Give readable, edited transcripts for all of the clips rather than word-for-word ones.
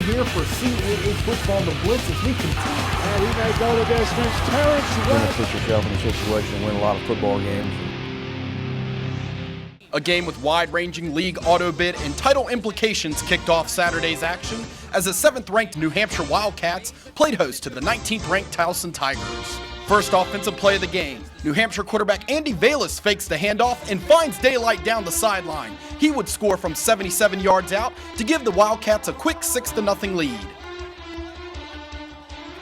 Here for CAA football, the blitz as we continue. And he may go the distance. Terrence You're going to put yourself in a situation to win a lot of football games. A game with wide-ranging league auto bid and title implications kicked off Saturday's action as the 7th-ranked New Hampshire Wildcats played host to the 19th-ranked Towson Tigers. First offensive play of the game, New Hampshire quarterback Andy Vallis fakes the handoff and finds daylight down the sideline. He would score from 77 yards out to give the Wildcats a quick 6-0 lead.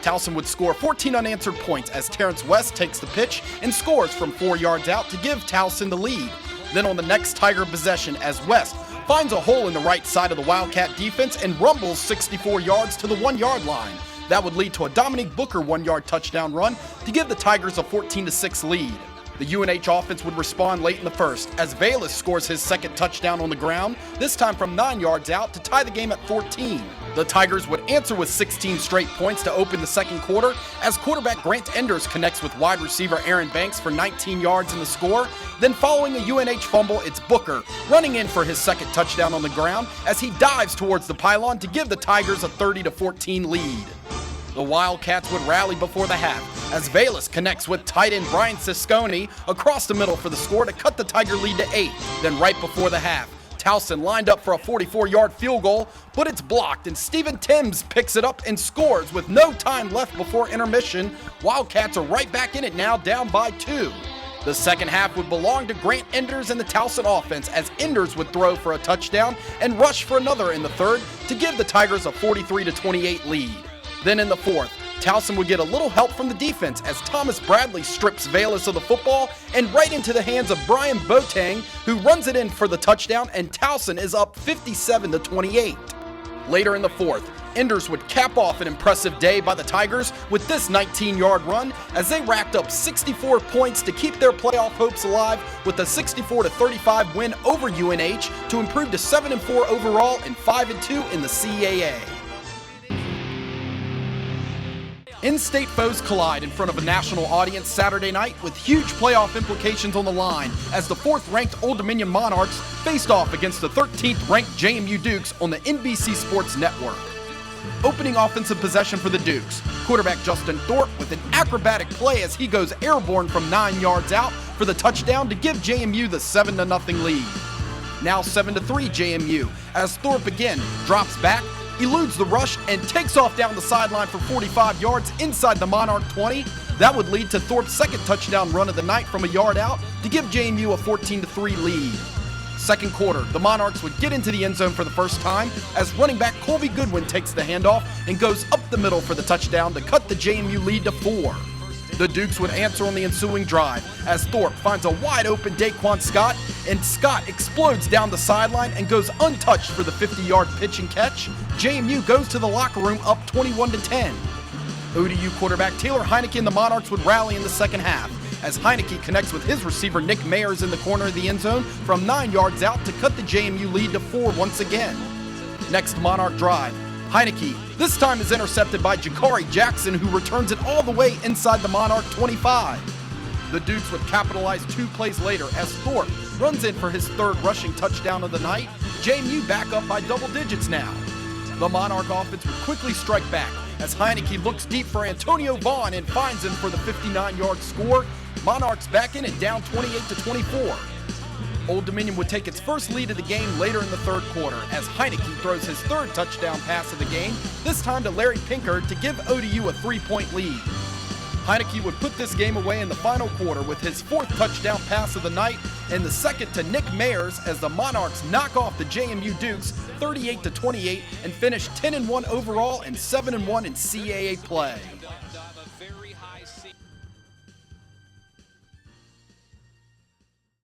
Towson would score 14 unanswered points as Terrence West takes the pitch and scores from 4 yards out to give Towson the lead. Then on the next Tiger possession, as West finds a hole in the right side of the Wildcat defense and rumbles 64 yards to the 1-yard line. That would lead to a Dominique Booker 1-yard touchdown run to give the Tigers a 14-6 lead. The UNH offense would respond late in the first as Vallis scores his second touchdown on the ground, this time from 9 yards out to tie the game at 14. The Tigers would answer with 16 straight points to open the second quarter as quarterback Grant Enders connects with wide receiver Aaron Banks for 19 yards in the score. Then following a UNH fumble, it's Booker running in for his second touchdown on the ground as he dives towards the pylon to give the Tigers a 30-14 lead. The Wildcats would rally before the half as Vallis connects with tight end Brian Sisconi across the middle for the score to cut the Tiger lead to 8. Then right before the half, Towson lined up for a 44-yard field goal, but it's blocked and Stephen Timms picks it up and scores with no time left before intermission. Wildcats are right back in it now, down by 2. The second half would belong to Grant Enders and the Towson offense as Enders would throw for a touchdown and rush for another in the third to give the Tigers a 43-28 lead. Then in the fourth, Towson would get a little help from the defense as Thomas Bradley strips Vallis of the football and right into the hands of Brian Boateng, who runs it in for the touchdown, and Towson is up 57-28. Later in the fourth, Enders would cap off an impressive day by the Tigers with this 19-yard run as they racked up 64 points to keep their playoff hopes alive with a 64-35 win over UNH to improve to 7-4 overall and 5-2 in the CAA. In-state foes collide in front of a national audience Saturday night with huge playoff implications on the line as the 4th-ranked Old Dominion Monarchs faced off against the 13th-ranked JMU Dukes on the NBC Sports Network. Opening offensive possession for the Dukes, quarterback Justin Thorpe with an acrobatic play as he goes airborne from 9 yards out for the touchdown to give JMU the 7-0 lead. Now 7-3 JMU as Thorpe again drops back, eludes the rush, and takes off down the sideline for 45 yards inside the Monarch 20. That would lead to Thorpe's second touchdown run of the night from a yard out to give JMU a 14-3 lead. Second quarter, the Monarchs would get into the end zone for the first time as running back Colby Goodwin takes the handoff and goes up the middle for the touchdown to cut the JMU lead to 4. The Dukes would answer on the ensuing drive as Thorpe finds a wide-open Daquan Scott, and Scott explodes down the sideline and goes untouched for the 50-yard pitch and catch. JMU goes to the locker room up 21-10. ODU quarterback Taylor Heineke and the Monarchs would rally in the second half as Heineke connects with his receiver Nick Mayers in the corner of the end zone from 9 yards out to cut the JMU lead to 4 once again. Next Monarch drive, Heineke this time is intercepted by Jakari Jackson, who returns it all the way inside the Monarch 25. The Dukes would capitalize 2 plays later as Thorpe runs in for his 3rd rushing touchdown of the night. JMU back up by double digits now. The Monarch offense would quickly strike back as Heineke looks deep for Antonio Vaughn and finds him for the 59-yard score. Monarchs back in it down 28-24. Old Dominion would take its first lead of the game later in the third quarter as Heineke throws his 3rd touchdown pass of the game, this time to Larry Pinkard to give ODU a 3-point lead. Heineke would put this game away in the final quarter with his 4th touchdown pass of the night and the 2nd to Nick Mayers as the Monarchs knock off the JMU Dukes 38-28 and finish 10-1 overall and 7-1 in CAA play.